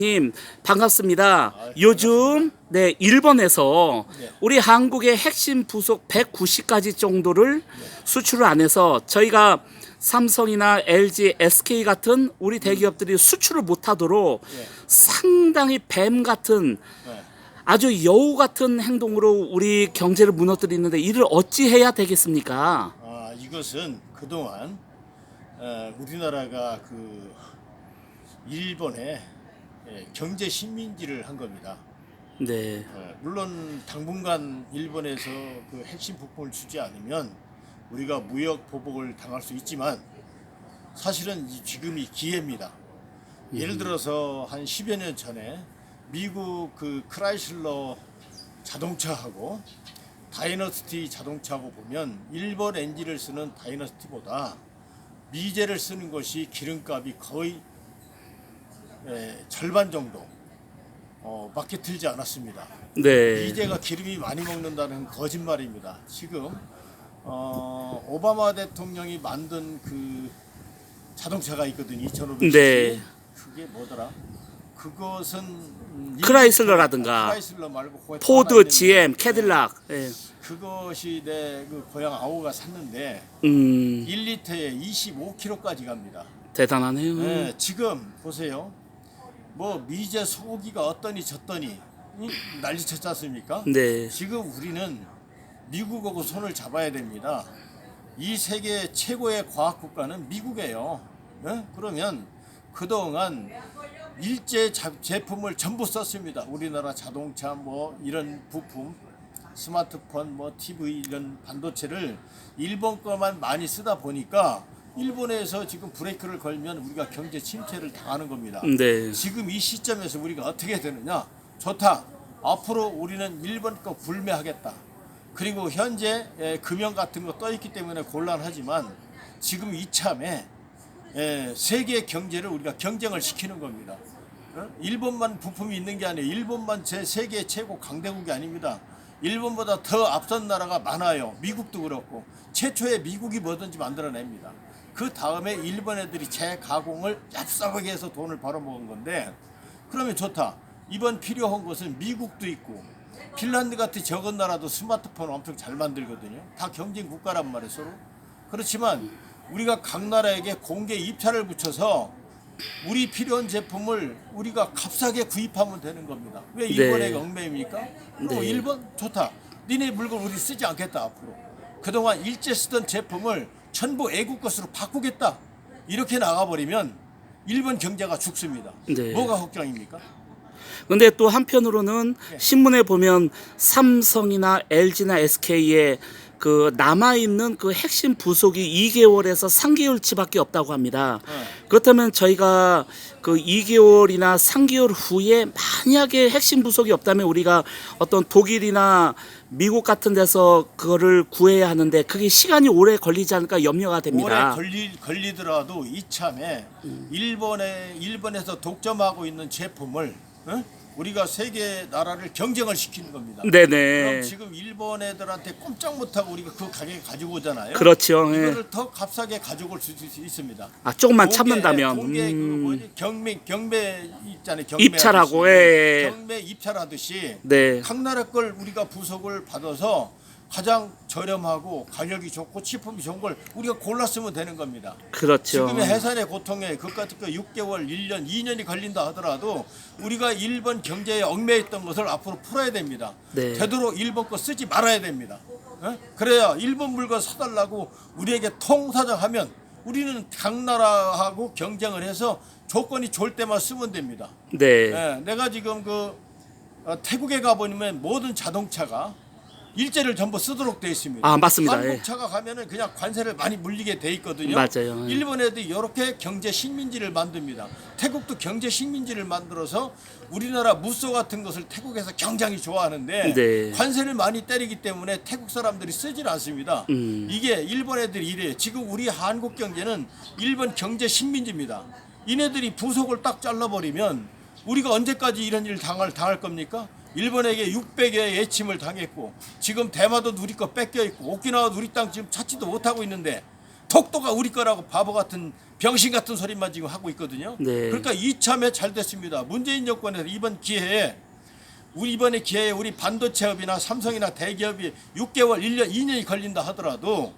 님 반갑습니다. 요즘 일본에서 우리 한국의 핵심 부속 190가지 정도를 수출을 안 해서 저희가 삼성이나 LG, SK 같은 우리 대기업들이 수출을 못하도록 상당히 뱀 같은 아주 여우 같은 행동으로 우리 경제를 무너뜨리는데 이를 어찌 해야 되겠습니까? 이것은 그동안 우리나라가 그 일본에 경제 식민지를 한 겁니다. 네. 물론 당분간 일본에서 그 핵심 부품을 주지 않으면 우리가 무역 보복을 당할 수 있지만 사실은 지금이 기회입니다. 예를 들어서 한 10여 년 전에 미국 그 크라이슬러 자동차하고 다이너스티 자동차하고 보면 일본 엔진을 쓰는 다이너스티보다 미제를 쓰는 것이 기름값이 거의 절반 정도 밖에 들지 않았습니다. 네. 미제가 기름이 많이 먹는다는 거짓말입니다. 지금 오바마 대통령이 만든 그 자동차가 있거든요. 2500cc. 네. 그게 뭐더라? 그것은 크라이슬러라든가 크라이슬러 말고 포드, GM, 캐딜락. 네. 그것이 내 그 고향 아우가 샀는데 1리터에 25km까지 갑니다. 대단하네요. 네, 지금 보세요. 뭐 미제 소고기가 어떠니 저떠니 난리 쳤지 않습니까? 네. 지금 우리는 미국하고 손을 잡아야 됩니다. 이 세계 최고의 과학 국가는 미국이에요. 네? 그러면 그동안 일제 제품을 전부 썼습니다. 우리나라 자동차 뭐 이런 부품, 스마트폰, 뭐 TV 이런 반도체를 일본 거만 많이 쓰다 보니까 일본에서 지금 브레이크를 걸면 우리가 경제 침체를 당하는 겁니다. 네. 지금 이 시점에서 우리가 어떻게 되느냐? 좋다. 앞으로 우리는 일본 거 불매하겠다. 그리고 현재 금연 같은 거 떠있기 때문에 곤란하지만 지금 이참에 세계 경제를 우리가 경쟁을 시키는 겁니다. 일본만 부품이 있는 게 아니에요. 일본만 제 세계 최고 강대국이 아닙니다. 일본보다 더 앞선 나라가 많아요. 미국도 그렇고 최초에 미국이 뭐든지 만들어냅니다. 그 다음에 일본 애들이 재가공을 얍삽하게 해서 돈을 벌어먹은 건데 그러면 좋다. 이번 필요한 것은 미국도 있고 핀란드 같은 적은 나라도 스마트폰 엄청 잘 만들거든요. 다 경쟁 국가란 말이에요 서로. 그렇지만 우리가 각 나라에게 공개 입찰을 붙여서 우리 필요한 제품을 우리가 값싸게 구입하면 되는 겁니다. 왜 일본에게 얽매입니까? 네. 일본 좋다. 니네 물건 우리 쓰지 않겠다 앞으로. 그동안 일제 쓰던 제품을 전부 애국 것으로 바꾸겠다. 이렇게 나가버리면 일본 경제가 죽습니다. 네. 뭐가 걱정입니까? 근데 또 한편으로는 신문에 보면 삼성이나 LG나 SK의 그 남아있는 그 핵심 부속이 2개월에서 3개월치밖에 없다고 합니다. 그렇다면 저희가 그 2개월이나 3개월 후에 만약에 핵심 부속이 없다면 우리가 어떤 독일이나 미국 같은 데서 그거를 구해야 하는데 그게 시간이 오래 걸리지 않을까 염려가 됩니다. 오래 걸리더라도 이참에 일본에서 독점하고 있는 제품을 우리가 세계 나라를 경쟁을 시키는 겁니다. 네네. 그럼 지금 일본 애들한테 꼼짝 못하고 우리가 그 가격에 가지고 오잖아요. 그렇죠. 이거를 더 값싸게 가지고 올 수 있습니다. 조금만 참는다면. 공개 그 뭐지 경매 있잖아요. 입찰하고, 경매 입찰하듯이 네. 각 나라 걸 우리가 부속을 받아서 가장 저렴하고 가격이 좋고 치품이 좋은 걸 우리가 골라 쓰면 되는 겁니다. 그렇죠. 지금의 해산의 고통에 그까짓 거 6개월, 1년, 2년이 걸린다 하더라도 우리가 일본 경제에 얽매였던 것을 앞으로 풀어야 됩니다. 네. 되도록 일본 거 쓰지 말아야 됩니다. 그래야 일본 물건 사달라고 우리에게 통사정하면 우리는 각 나라하고 경쟁을 해서 조건이 좋을 때만 쓰면 됩니다. 네. 내가 지금 태국에 가보면 모든 자동차가 일제를 전부 쓰도록 되어 있습니다. 맞습니다. 한국차가 가면은 그냥 관세를 많이 물리게 돼 있거든요. 맞아요. 일본 애들이 이렇게 경제 식민지를 만듭니다. 태국도 경제 식민지를 만들어서 우리나라 무쏘 같은 것을 태국에서 굉장히 좋아하는데 네. 관세를 많이 때리기 때문에 태국 사람들이 쓰질 않습니다. 이게 일본 애들이 이래요. 지금 우리 한국 경제는 일본 경제 식민지입니다. 이네들이 부속을 딱 잘라버리면 우리가 언제까지 이런 일을 당할 겁니까? 일본에게 600여 예침을 당했고 지금 대마도 우리 거 뺏겨 있고 오키나와도 우리 땅 지금 찾지도 못하고 있는데 독도가 우리 거라고 바보 같은 병신 같은 소리만 지금 하고 있거든요. 네. 그러니까 이참에 잘 됐습니다. 문재인 정권에서 이번 기회에 이번에 기회에 우리 반도체업이나 삼성이나 대기업이 6개월, 1년, 2년이 걸린다 하더라도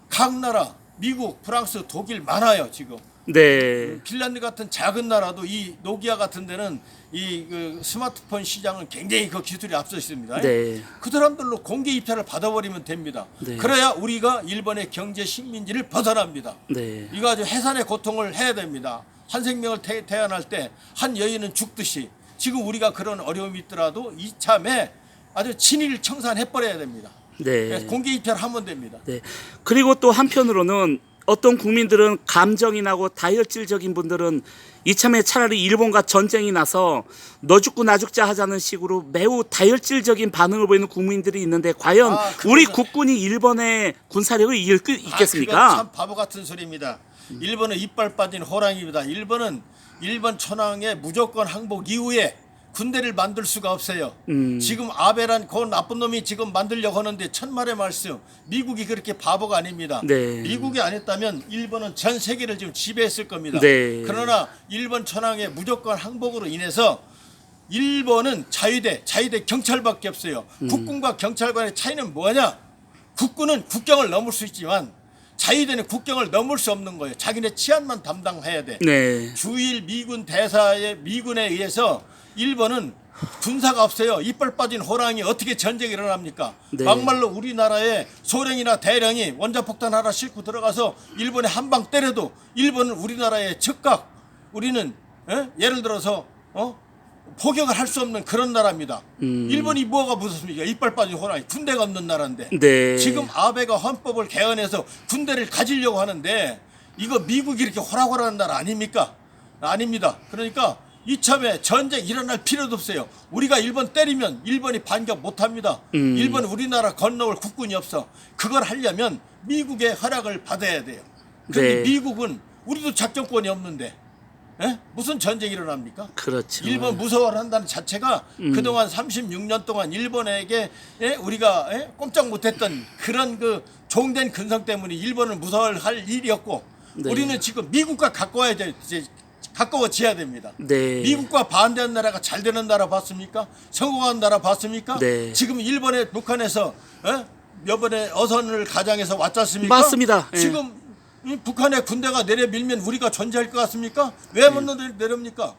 각 나라 미국, 프랑스, 독일 많아요 지금. 네. 핀란드 같은 작은 나라도 이 노기아 같은 데는 그 스마트폰 시장은 굉장히 그 기술이 앞서 있습니다. 네. 그 사람들로 공개 입찰을 받아버리면 됩니다. 네. 그래야 우리가 일본의 경제 식민지를 벗어납니다. 네. 이거 아주 해산의 고통을 해야 됩니다. 한 생명을 태어날 때 한 여인은 죽듯이 지금 우리가 그런 어려움이 있더라도 이참에 아주 친일 청산해버려야 됩니다. 네. 공개 입찰하면 됩니다. 네. 그리고 또 한편으로는 어떤 국민들은 감정이 나고 다혈질적인 분들은 이참에 차라리 일본과 전쟁이 나서 너 죽고 나 죽자 하자는 식으로 매우 다혈질적인 반응을 보이는 국민들이 있는데 과연 우리 국군이 일본의 군사력을 이길 수 있겠습니까? 그건 참 바보 같은 소리입니다. 일본은 이빨 빠진 호랑이입니다. 일본 천황의 무조건 항복 이후에 군대를 만들 수가 없어요. 지금 아베란 그 나쁜 놈이 지금 만들려고 하는데 천만의 말씀, 미국이 그렇게 바보가 아닙니다. 네. 미국이 아니었다면 일본은 전 세계를 지금 지배했을 겁니다. 네. 그러나 일본 천황의 무조건 항복으로 인해서 일본은 자위대 경찰밖에 없어요. 국군과 경찰관의 차이는 뭐냐? 국군은 국경을 넘을 수 있지만 자위대는 국경을 넘을 수 없는 거예요. 자기네 치안만 담당해야 돼. 네. 주일 미군 대사의 미군에 의해서 일본은 군사가 없어요. 이빨 빠진 호랑이 어떻게 전쟁이 일어납니까? 네. 막말로 우리나라에 소령이나 대령이 원자폭탄 하나 싣고 들어가서 일본에 한 방 때려도 일본은 우리나라의 즉각 우리는 예를 들어서 포격을 할 수 없는 그런 나라입니다. 일본이 뭐가 무섭습니까? 이빨 빠진 호랑이 군대가 없는 나라인데 네. 지금 아베가 헌법을 개헌해서 군대를 가지려고 하는데 이거 미국이 이렇게 호락호락한 나라 아닙니까? 아닙니다. 그러니까 이참에 전쟁 일어날 필요도 없어요. 우리가 일본 때리면 일본이 반격 못합니다. 일본 우리나라 건너올 국군이 없어. 그걸 하려면 미국의 허락을 받아야 돼요. 그런데 네. 미국은 우리도 작전권이 없는데 무슨 전쟁이 일어납니까? 그렇죠. 일본 무서워를 한다는 자체가 그동안 36년 동안 일본에게 우리가 꼼짝 못했던 그런 그 종된 근성 때문에 일본을 무서워할 일이었고 네. 우리는 지금 미국과 가까워져야 됩니다. 네. 미국과 반대한 나라가 잘 되는 나라 봤습니까? 성공한 나라 봤습니까? 네. 지금 일본에 북한에서 이번에 어선을 가장해서 왔지 않습니까? 맞습니다. 예. 지금 이 북한의 군대가 내려밀면 우리가 존재할 것 같습니까? 왜 못 내려옵니까?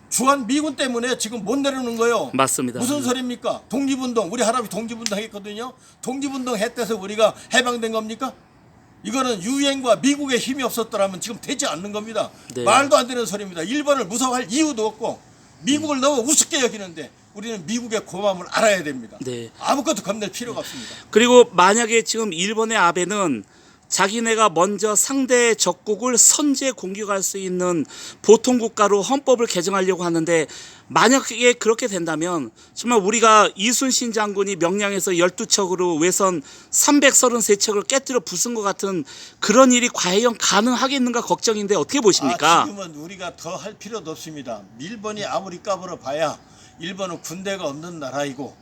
주한 미군 때문에 지금 못 내려오는 거예요. 맞습니다. 무슨 소리입니까? 독립운동, 우리 할아버지 독립운동 했거든요. 독립운동 했대서 우리가 해방된 겁니까? 이거는 유엔과 미국의 힘이 없었더라면 지금 되지 않는 겁니다. 네. 말도 안 되는 소리입니다. 일본을 무서워할 이유도 없고 미국을 너무 우습게 여기는데 우리는 미국의 고마움을 알아야 됩니다. 네. 아무것도 겁낼 필요가 없습니다. 그리고 만약에 지금 일본의 아베는 자기네가 먼저 상대의 적국을 선제 공격할 수 있는 보통 국가로 헌법을 개정하려고 하는데 만약에 그렇게 된다면 정말 우리가 이순신 장군이 명량에서 12척으로 외선 333척을 깨뜨려 부순 것 같은 그런 일이 과연 가능하겠는가 걱정인데 어떻게 보십니까? 지금은 우리가 더 할 필요도 없습니다. 일본이 아무리 까불어 봐야 일본은 군대가 없는 나라이고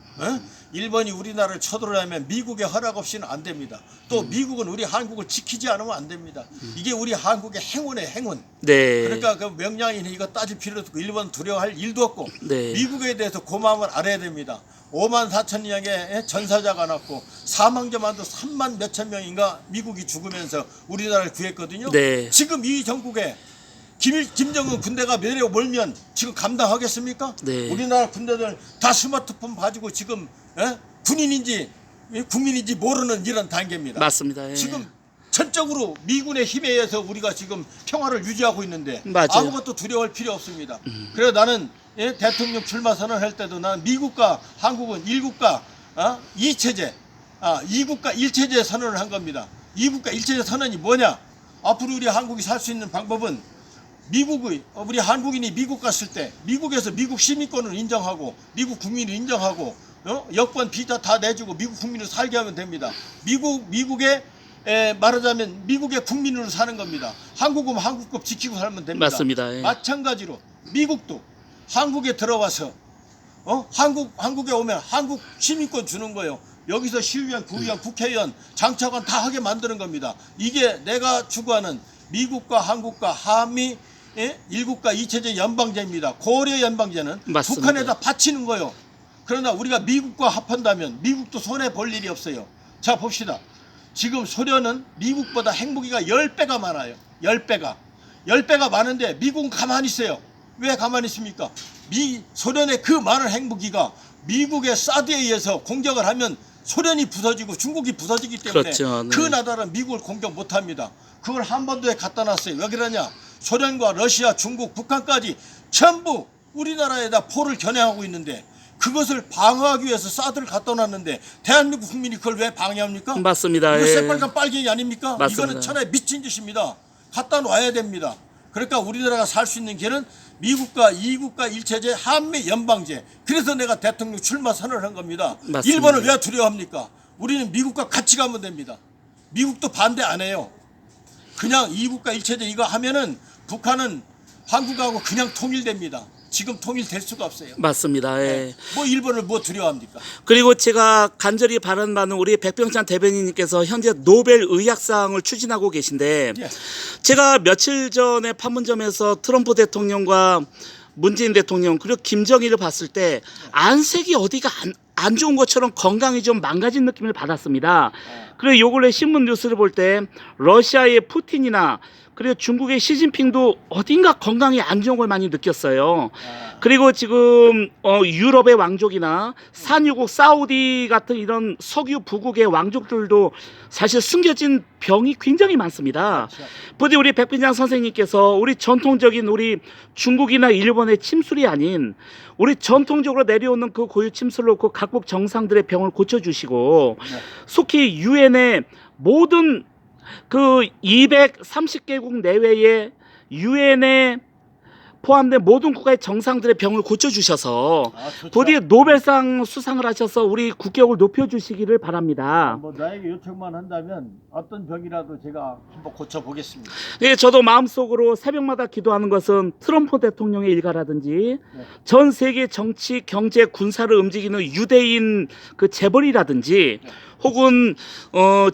일본이 우리나라를 쳐들어오려면 미국의 허락 없이는 안 됩니다. 또 미국은 우리 한국을 지키지 않으면 안 됩니다. 이게 우리 한국의 행운의 행운. 네. 그러니까 그 명량이니 이거 따질 필요도 없고 일본 두려워할 일도 없고 네. 미국에 대해서 고마움을 알아야 됩니다. 5만 4천 명의 전사자가 났고 사망자만도 3만 몇천 명인가 미국이 죽으면서 우리나라를 구했거든요. 네. 지금 이 전국에 김정은 군대가 내려몰면 지금 감당하겠습니까? 네. 우리나라 군대들 다 스마트폰 가지고 지금 군인인지 국민인지 모르는 이런 단계입니다. 맞습니다. 예. 지금 전적으로 미군의 힘에 의해서 우리가 지금 평화를 유지하고 있는데 맞아요. 아무것도 두려워할 필요 없습니다. 그래서 나는 대통령 출마 선언할 때도 나는 미국과 한국은 1국가 2체제 2국가 1체제 선언을 한 겁니다. 2국가 1체제 선언이 뭐냐? 앞으로 우리 한국이 살 수 있는 방법은 우리 한국인이 미국 갔을 때 미국에서 미국 시민권을 인정하고 미국 국민을 인정하고 여권 비자 다 내주고 미국 국민으로 살게 하면 됩니다. 미국의 말하자면 미국의 국민으로 사는 겁니다. 한국은 한국법 지키고 살면 됩니다. 맞습니다. 예. 마찬가지로 미국도 한국에 들어와서 한국에 오면 한국 시민권 주는 거예요. 여기서 시의원, 구의원, 국회의원, 장차관 다 하게 만드는 겁니다. 이게 내가 추구하는 미국과 한국과 한미 일국가 이체제 연방제입니다. 고려 연방제는 맞습니다. 북한에다 바치는 거예요. 그러나 우리가 미국과 합한다면 미국도 손해 볼 일이 없어요. 자 봅시다. 지금 소련은 미국보다 핵무기가 10배가 많아요. 10배가. 10배가 많은데 미국은 가만히 있어요. 왜 가만히 있습니까? 소련의 그 많은 핵무기가 미국의 사드에 의해서 공격을 하면 소련이 부서지고 중국이 부서지기 때문에 그렇죠. 네. 그 나라는 미국을 공격 못합니다. 그걸 한반도에 갖다 놨어요. 왜 그러냐? 소련과 러시아, 중국, 북한까지 전부 우리나라에다 포를 겨냥하고 있는데 그것을 방어하기 위해서 사드를 갖다 놨는데 대한민국 국민이 그걸 왜 방해합니까? 맞습니다. 이거 예. 새빨간 빨갱이 아닙니까? 맞습니다. 이거는 천하의 미친 짓입니다. 갖다 놔야 됩니다. 그러니까 우리나라가 살 수 있는 길은 미국과 이국가 일체제 한미 연방제. 그래서 내가 대통령 출마 선언을 한 겁니다. 맞습니다. 일본을 왜 두려워합니까? 우리는 미국과 같이 가면 됩니다. 미국도 반대 안 해요. 그냥 이국가 일체제 이거 하면은 북한은 한국하고 그냥 통일됩니다. 지금 통일될 수가 없어요. 맞습니다. 예. 뭐 일본을 뭐 두려워합니까? 그리고 제가 간절히 바라는 우리 백병찬 대변인님께서 현재 노벨 의학상을 추진하고 계신데 예. 제가 며칠 전에 판문점에서 트럼프 대통령과 문재인 대통령 그리고 김정일을 봤을 때 안색이 어디가 안 좋은 것처럼 건강이 좀 망가진 느낌을 받았습니다. 그리고 요 근래 신문 뉴스를 볼 때 러시아의 푸틴이나 그리고 중국의 시진핑도 어딘가 건강이 안 좋은 걸 많이 느꼈어요. 그리고 지금 유럽의 왕족이나 산유국 사우디 같은 이런 석유 부국의 왕족들도 사실 숨겨진 병이 굉장히 많습니다. 부디 우리 백빈장 선생님께서 우리 전통적인 우리 중국이나 일본의 침술이 아닌 우리 전통적으로 내려오는 그 고유 침술로 그 각국 정상들의 병을 고쳐주시고 속히 유엔의 모든 그 230개국 내외의 유엔에 포함된 모든 국가의 정상들의 병을 고쳐주셔서 부디 노벨상 수상을 하셔서 우리 국격을 높여주시기를 바랍니다. 뭐 나에게 요청만 한다면 어떤 병이라도 제가 한번 고쳐보겠습니다. 예, 저도 마음속으로 새벽마다 기도하는 것은 트럼프 대통령의 일가라든지 전 세계 정치, 경제, 군사를 움직이는 유대인 그 재벌이라든지 혹은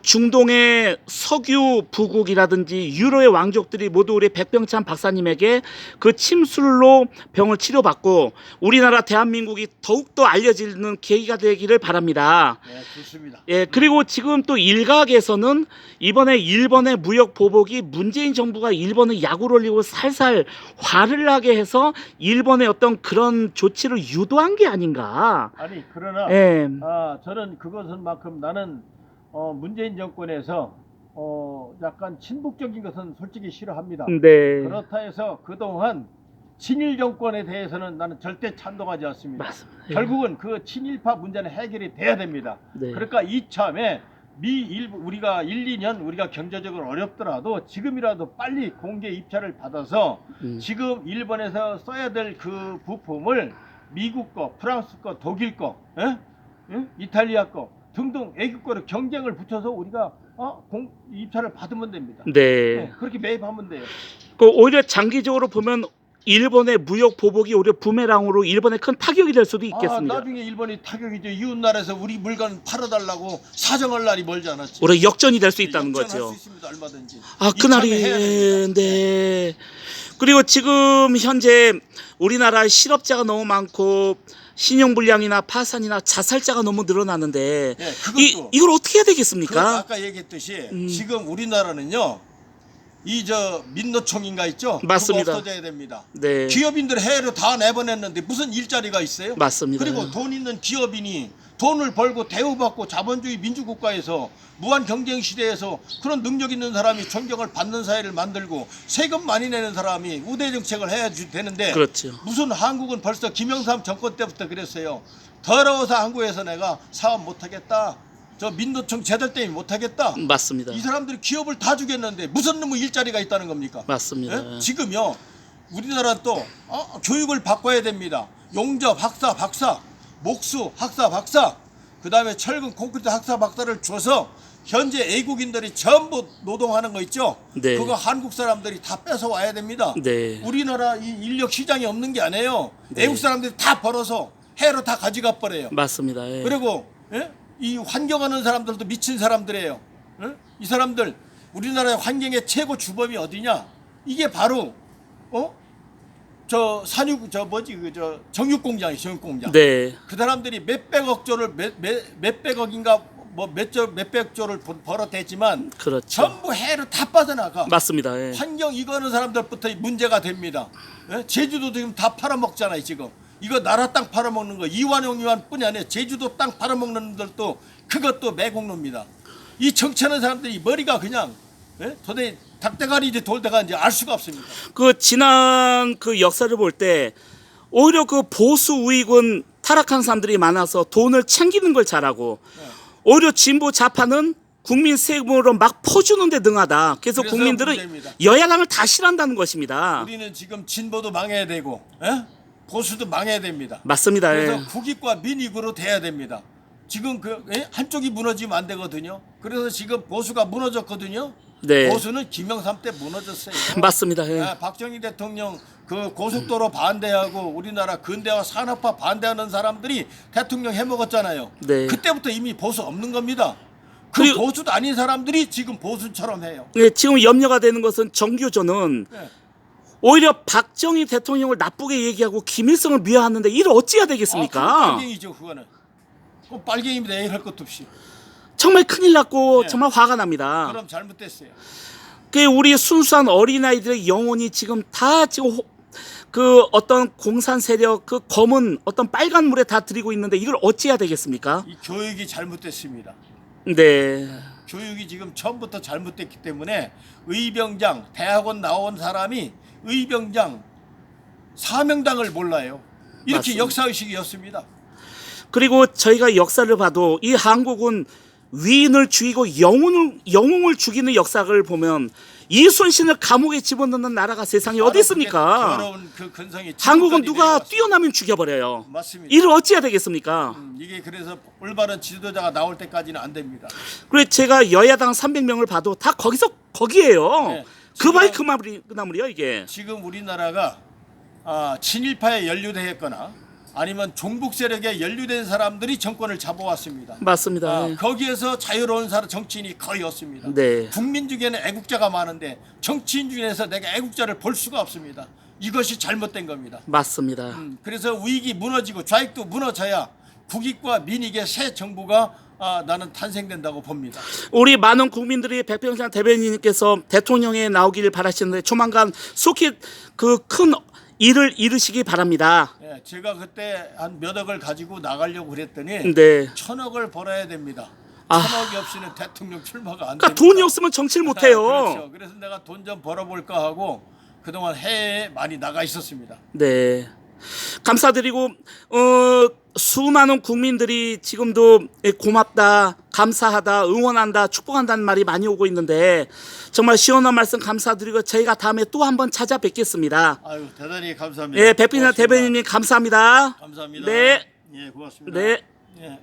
중동의 석유 부국이라든지 유로의 왕족들이 모두 우리 백병찬 박사님에게 그 침술로 병을 치료받고 우리나라 대한민국이 더욱더 알려지는 계기가 되기를 바랍니다. 네, 좋습니다. 예, 그리고 지금 또 일각에서는 이번에 일본의 무역 보복이 문재인 정부가 일본을 약을 올리고 살살 화를 나게 해서 일본의 어떤 그런 조치를 유도한 게 아닌가. 아니 그러나 예. 저는 그것은 만큼 나는 문재인 정권에서 약간 친북적인 것은 솔직히 싫어합니다. 네. 그렇다 해서 그동안 친일 정권에 대해서는 나는 절대 찬동하지 않습니다. 맞습니다. 예. 결국은 그 친일파 문제는 해결이 돼야 됩니다. 네. 그러니까 이참에 우리가 1, 2년 우리가 경제적으로 어렵더라도 지금이라도 빨리 공개 입찰을 받아서 지금 일본에서 써야 될 그 부품을 미국 거, 프랑스 거, 독일 거, 이탈리아 거 등등 애국 거를 경쟁을 붙여서 우리가 입찰을 받으면 됩니다. 네. 그렇게 매입하면 돼요. 그 오히려 장기적으로 보면 일본의 무역 보복이 오히려 부메랑으로 일본에 큰 타격이 될 수도 있겠습니다. 나중에 일본이 타격이죠. 이웃나라에서 우리 물건 팔아달라고 사정할 날이 멀지 않았지. 오히려 역전이 될 수 있다는 역전할 거죠. 수 있습니다. 얼마든지. 그날이 이참에 해야 됩니다. 네. 그리고 지금 현재 우리나라 실업자가 너무 많고 신용불량이나 파산이나 자살자가 너무 늘어나는데 네, 그것도 이걸 어떻게 해야 그 되겠습니까? 아까 얘기했듯이 지금 우리나라는요. 민노총인가 있죠? 맞습니다. 그거 없어져야 됩니다. 네. 기업인들 해외로 다 내보냈는데 무슨 일자리가 있어요? 맞습니다. 그리고 돈 있는 기업인이 돈을 벌고 대우받고 자본주의 민주국가에서 무한 경쟁 시대에서 그런 능력 있는 사람이 존경을 받는 사회를 만들고 세금 많이 내는 사람이 우대 정책을 해야 되는데 그렇죠. 무슨 한국은 벌써 김영삼 정권 때부터 그랬어요. 더러워서 한국에서 내가 사업 못하겠다. 저 민노총 제들 때문에 못하겠다. 맞습니다. 이 사람들이 기업을 다 주겠는데 무슨 놈의 일자리가 있다는 겁니까? 맞습니다. 예? 지금요 우리나라 또 교육을 바꿔야 됩니다. 용접 학사 박사, 목수 학사 박사, 그 다음에 철근 콘크리트 학사 박사를 줘서 현재 애국인들이 전부 노동하는 거 있죠? 네. 그거 한국 사람들이 다 뺏어 와야 됩니다. 네. 우리나라 이 인력 시장이 없는 게 아니에요. 네. 애국 사람들이 다 벌어서 해로 다 가져가 버려요. 맞습니다. 예. 그리고 이 환경하는 사람들도 미친 사람들이에요. 응? 이 사람들 우리나라의 환경의 최고 주범이 어디냐? 이게 바로 저 산육 저 뭐지 저 정육공장이 정육공장. 네. 그 사람들이 몇백억 조를 몇백억인가 뭐 몇백 조를 벌어댔지만 그렇죠. 전부 해로 다 빠져나가. 맞습니다. 예. 환경 이거 하는 사람들부터 문제가 됩니다. 예? 제주도 지금 다 팔아먹잖아요. 지금 이거 나라 땅 팔아먹는 거 이완용이완뿐이 아니라 제주도 땅 팔아먹는 분들도 그것도 매국노입니다. 이 정치하는 사람들이 머리가 그냥 도대체 닭대가리인지 돌대가리인지 알 수가 없습니다. 그 지난 그 역사를 볼 때 오히려 그 보수 우익은 타락한 사람들이 많아서 돈을 챙기는 걸 잘하고 오히려 진보 좌파는 국민 세금으로 막 퍼주는 데 능하다. 그래서 국민들은 문제입니다. 여야당을 다 싫어한다는 것입니다. 우리는 지금 진보도 망해야 되고 보수도 망해야 됩니다. 맞습니다. 그래서 예. 국익과 민익으로 돼야 됩니다. 지금 한쪽이 무너지면 안 되거든요. 그래서 지금 보수가 무너졌거든요. 네. 보수는 김영삼 때 무너졌어요. 맞습니다. 예. 박정희 대통령 그 고속도로 반대하고 우리나라 근대화 산업화 반대하는 사람들이 대통령 해먹었잖아요. 네. 그때부터 이미 보수 없는 겁니다. 그 그리고- 보수도 아닌 사람들이 지금 보수처럼 해요. 예, 지금 염려가 되는 것은 정교조는 네. 오히려 박정희 대통령을 나쁘게 얘기하고 김일성을 미화하는데 이를 어찌해야 그건 되겠습니까? 빨갱이죠 그거는. 그 빨갱이면 내일 할 것도 없이. 정말 큰일 났고 네. 정말 화가 납니다. 그럼 잘못됐어요. 그 우리 순수한 어린아이들의 영혼이 지금 다 지금 그 어떤 공산 세력 그 검은 어떤 빨간 물에 다 들이고 있는데 이걸 어찌해야 되겠습니까? 이 교육이 잘못됐습니다. 네. 교육이 지금 처음부터 잘못됐기 때문에 의병장 대학원 나온 사람이 의병장 사명당을 몰라요. 이렇게 맞습니다. 역사의식이었습니다. 그리고 저희가 역사를 봐도 이 한국은 위인을 죽이고 영웅을 죽이는 역사를 보면 이순신을 감옥에 집어넣는 나라가 세상에 어디 있습니까? 더러운 그 근성이 한국은 지금까지 누가 내려왔습니다. 뛰어나면 죽여버려요. 맞습니다. 이를 어찌해야 되겠습니까? 이게 그래서 올바른 지도자가 나올 때까지는 안 됩니다. 그래 제가 여야당 300명을 봐도 다 거기에요. 네. 그 바이 그 나물이요 이게. 지금 우리나라가 친일파에 연루되었거나 아니면 종북 세력에 연루된 사람들이 정권을 잡아왔습니다. 맞습니다. 예. 거기에서 자유로운 정치인이 거의 없습니다. 네. 국민 중에는 애국자가 많은데 정치인 중에서 내가 애국자를 볼 수가 없습니다. 이것이 잘못된 겁니다. 맞습니다. 그래서 우익이 무너지고 좌익도 무너져야 국익과 민익의 새 정부가 나는 탄생된다고 봅니다. 우리 많은 국민들이 백병장 대변인님께서 대통령에 나오기를 바라시는데 조만간 속히 그 큰 일을 이루시기 바랍니다. 예, 제가 그때 한 몇 억을 가지고 나가려고 그랬더니 네. 1,000억을 벌어야 됩니다. 아. 1,000억이 없이는 대통령 출마가 안 그러니까 됩니다. 돈이 없으면 정치를 못해요. 그렇죠. 그래서 내가 돈 좀 벌어볼까 하고 그동안 해외에 많이 나가 있었습니다. 네. 감사드리고 수많은 국민들이 지금도 고맙다, 감사하다, 응원한다, 축복한다는 말이 많이 오고 있는데 정말 시원한 말씀 감사드리고 저희가 다음에 또 한번 찾아뵙겠습니다. 아유 대단히 감사합니다. 예, 백빈아 고맙습니다. 대변인님 감사합니다. 감사합니다. 네. 예, 고맙습니다. 네. 예.